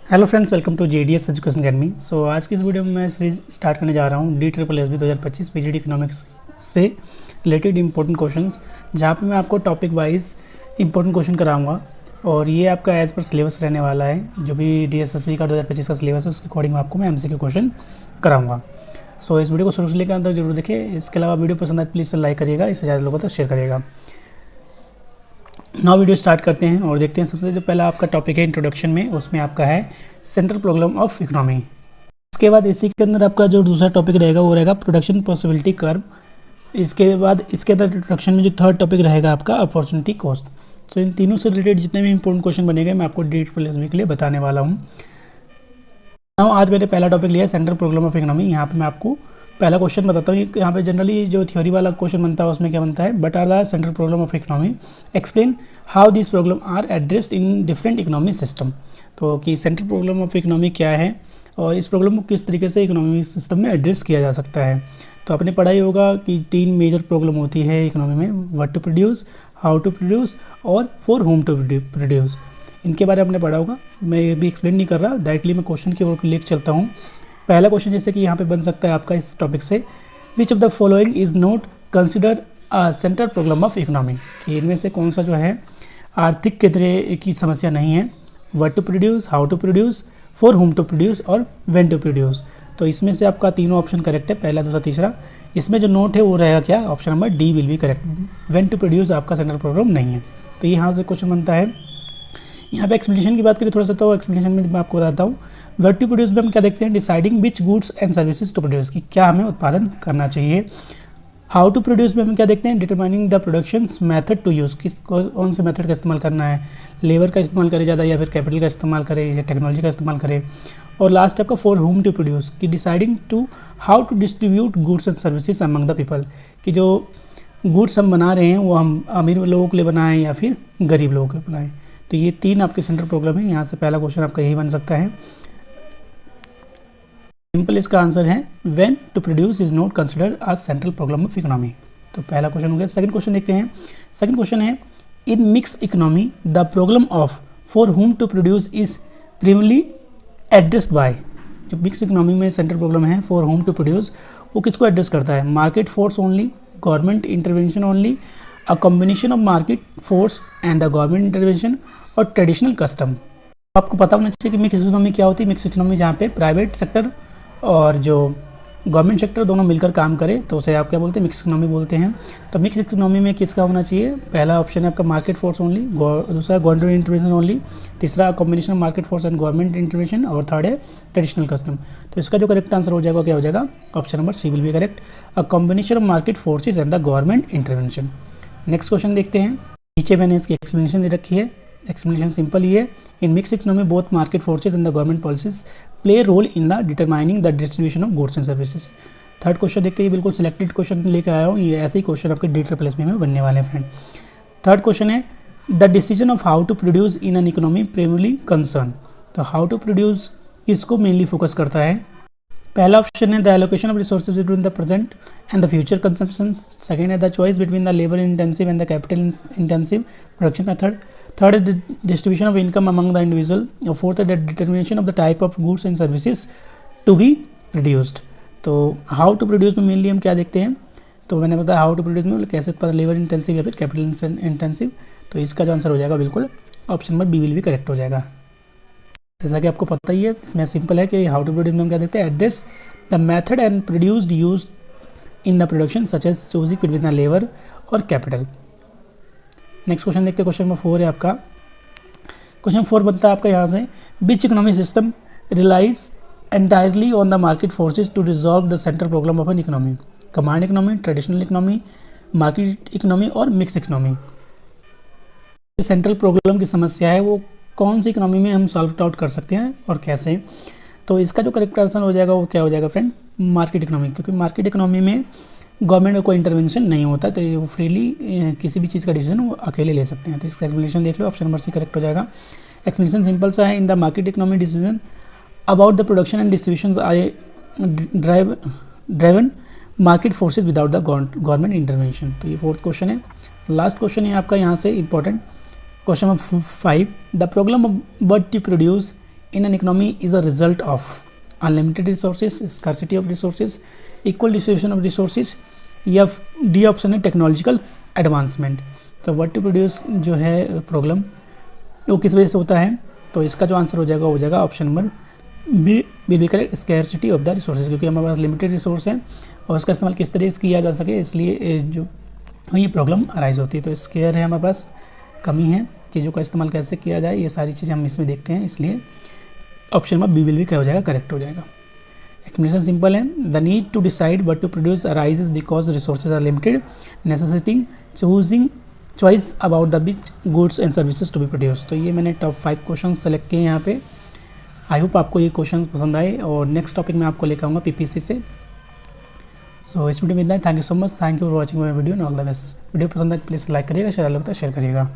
Hello friends, welcome to JDS education academy. So आज की इस वीडियो में मैं सीरीज स्टार्ट करने जा रहा हूँ DSSB 2025 PGD इकोनॉमिक्स से रिलेटेड इंपॉर्टेंट क्वेश्चंस, जहाँ पे मैं आपको टॉपिक वाइज इंपॉर्टेंट क्वेश्चन कराऊंगा। और ये आपका एज पर सिलेबस रहने वाला है। जो भी DSSB का 2025 का सिलेबस है उसके अकॉर्डिंग आपको मैं MCQ क्वेश्चन कराऊँगा। सो इस वीडियो को शुरू से लेकर अंदर जरूर देखिए। इसके अलावा वीडियो पसंद आए प्लीज़ लाइक करिएगा, इससे ज़्यादा लोगों तक शेयर करिएगा। नौ वीडियो स्टार्ट करते हैं और देखते हैं। सबसे जो पहला आपका टॉपिक है इंट्रोडक्शन में, उसमें आपका है सेंट्रल प्रॉब्लम ऑफ इकोनॉमी। इसके बाद इसी के अंदर आपका जो दूसरा टॉपिक रहेगा वो रहेगा प्रोडक्शन पॉसिबिलिटी कर्व। इसके बाद इसके अंदर इंट्रोडक्शन में जो थर्ड टॉपिक रहेगा आपका अपॉर्चुनिटी कॉस्ट। तो इन तीनों से रिलेटेड जितने भी इंपॉर्टेंट क्वेश्चन बनेंगे मैं आपको DSSB के लिए बताने वाला हूँ। आज मैंने पहला टॉपिक लिया है सेंट्रल प्रॉब्लम ऑफ इकोनॉमी। यहाँ पे मैं आपको पहला क्वेश्चन बताता हूँ। यहाँ पे जनरली जो थ्योरी वाला क्वेश्चन बनता है उसमें क्या बनता है, but are the central problem of economy, explain how this problem are addressed in different economic system. तो कि सेंट्रल प्रॉब्लम ऑफ इकोनॉमी क्या है और इस प्रॉब्लम को किस तरीके से इकोनॉमिक सिस्टम में एड्रेस किया जा सकता है। तो आपने पढ़ा ही होगा कि तीन मेजर प्रॉब्लम होती है इकोनॉमी में, what to produce, how to produce और फॉर होम टू प्रोड्यूस। इनके बारे में आपने पढ़ा होगा। मैं ये भी एक्सप्लेन नहीं कर रहा, डायरेक्टली मैं क्वेश्चन की ओर लेकर चलता हूँ। पहला क्वेश्चन जैसे कि यहाँ पे बन सकता है आपका इस टॉपिक से, which of the following is not consider a central problem of economy. कि इनमें से कौन सा जो है आर्थिक के तरह की समस्या नहीं है। What to produce, how to produce, for whom to produce और व्हेन टू प्रोड्यूस। तो इसमें से आपका तीनों ऑप्शन करेक्ट है, पहला दूसरा तीसरा। इसमें जो नोट है वो रहेगा क्या, option number D will be correct. When to produce आपका सेंट्रल प्रॉब्लम नहीं है। तो यहाँ से क्वेश्चन बनता है। यहाँ पे एक्सप्लेनेशन की बात करें थोड़ा सा, तो एक्सप्लेनेशन में मैं आपको बताता हूँ। व्हाट टू प्रोड्यूस में हम क्या देखते हैं, deciding which goods and services to produce, कि क्या हमें उत्पादन करना चाहिए। हाउ टू प्रोड्यूस में हम क्या देखते हैं, determining the production method to use, किस कौन से मेथड का इस्तेमाल करना है, लेबर का इस्तेमाल करें ज़्यादा या फिर कैपिटल का इस्तेमाल करें या टेक्नोलॉजी का इस्तेमाल करें। और लास्ट आपका फॉर होम टू प्रोड्यूस, कि deciding to how to distribute goods and services among the people, कि जो गुड्स हम बना रहे हैं वो हम अमीर लोगों के लिए बनाएं या फिर गरीब लोगों के लिए बनाएं। तो ये तीन आपके सेंट्रल प्रॉब्लम है। यहाँ से पहला क्वेश्चन आपका यही बन सकता है। सिंपल इसका आंसर है when to produce is not considered as central problem of economy. तो पहला क्वेश्चन हो गया। सेकंड क्वेश्चन देखते हैं। सेकंड क्वेश्चन है, in mix economy the problem of for whom to produce is primarily addressed by. जो mix economy में central problem है फॉर होम टू प्रोड्यूस, वो किसको एड्रेस करता है, market force only, government intervention only, a combination of market force and the government intervention और traditional custom. आपको पता होना चाहिए कि मिक्स इकोनॉमी क्या होती है। मिक्स इकोनॉमी जहाँ पे प्राइवेट सेक्टर और जो गवर्नमेंट सेक्टर दोनों मिलकर काम करे तो उसे आप क्या बोलते हैं, मिक्स इकोनॉमी बोलते हैं। तो मिक्स इकोनॉमी में किसका होना चाहिए, पहला ऑप्शन है आपका मार्केट फोर्स ओनली, दूसरा गवर्नमेंट इंटरवेंशन ओनली, तीसरा combination of market force and government intervention और थर्ड है ट्रेडिशनल कस्टम। तो इसका जो करेक्ट आंसर हो जाएगा क्या हो जाएगा, option number C will be correct, a combination of market forces and the government intervention. Next question देखते हैं। नीचे मैंने इसकी एक्सप्लेनेशन दे रखी है। एक्सप्लेनेशन सिंपल ही है, in mix economy both market forces and the government policies play role in the determining the distribution of goods and services. Third question देखते हैं। बिल्कुल सिलेक्टेड क्वेश्चन लेकर आया हूँ, ये ऐसे ही क्वेश्चन आपके DSSB में बनने वाले हैं फ्रेंड। थर्ड क्वेश्चन है, the decision of how to produce in an economy primarily concern. तो हाउ टू प्रोड्यूस किसको मेनली फोकस करता है। पहला ऑप्शन है the allocation of resources between the present and the future consumption. Second है the choice between the labour intensive and the capital intensive production method. Third है the distribution of income among the individual. और fourth है the determination of the type of goods and services to be produced. तो how to produce में mainly हम क्या देखते हैं, तो मैंने बताया हाउ टू प्रोड्यूस में कैसे पर लेबर इंटेंसिव या फिर कैपिटल इंटेंसिव। तो इसका जो आंसर हो जाएगा बिल्कुल ऑप्शन नंबर बी विल भी करेक्ट हो जाएगा। जैसा कि आपको पता ही है, इसमें सिंपल है कि हाउ टू प्रोड्यूस में हम क्या देखते हैं, address the method and produced use in the production such as choosing between the labour और कैपिटल। नेक्स्ट क्वेश्चन देखते हैं। क्वेश्चन नंबर 4 है आपका। क्वेश्चन 4 बनता है आपका यहाँ से, which economic system relies entirely on the market forces to resolve the central problem of an economy, command economy, traditional economy, market economy और मिक्स इकोनॉमी। सेंट्रल प्रॉब्लम की समस्या है वो कौन सी इकोनॉमी में हम सॉल्व आउट कर सकते हैं और कैसे। तो इसका जो करेक्ट आंसर हो जाएगा वो क्या हो जाएगा फ्रेंड, मार्केट इकोनॉमी। क्योंकि मार्केट इकोनॉमी में गवर्नमेंट का कोई इंटरवेंशन नहीं होता, तो वो फ्रीली किसी भी चीज़ का डिसीजन वो अकेले ले सकते हैं। तो इसका एक्सप्लेनेशन देख लो, ऑप्शन नंबर सी करेक्ट हो जाएगा। एक्सप्लेनेशन सिंपल सा है, in the market economy decision about the production and distribution I driven market forces without the government intervention. तो ये फोर्थ क्वेश्चन है। लास्ट क्वेश्चन है आपका यहाँ से important, question number 5, the problem of what to produce in an economy is a result of unlimited resources, scarcity of resources, equal distribution of resources, या D option है technological advancement. तो what to produce जो है problem वो किस वजह से होता है, तो इसका जो आंसर हो जाएगा option number B will be correct, scarcity of the resources, क्योंकि हमारे पास लिमिटेड रिसोर्स है और उसका इस्तेमाल किस तरीके से किया जा सके, इसलिए जो ये प्रॉब्लम अराइज होती है। तो स्केयर है हमारे पास, कमी है, चीज़ों का इस्तेमाल कैसे किया जाए ये सारी चीज़ें हम इसमें देखते हैं, इसलिए ऑप्शन नंबर बी विल भी क्या हो जाएगा, करेक्ट हो जाएगा। एक्सप्लेनेशन सिंपल है, the need to decide what to produce arises because resources are limited, necessitating choosing choice about the which goods and services to be produce. तो ये मैंने टॉप 5 क्वेश्चन सेलेक्ट किए हैं यहाँ पे। आई होप आपको ये क्वेश्चन पसंद आए और नेक्स्ट टॉपिक मैं आपको लेकर आऊँगा पीपीसी से। सो इस वीडियो में इतना ही। Thank you so much, thank you for watching my video and all the best. Video पसंद आए प्लीज़ लाइक करिएगा, शेयर करिएगा।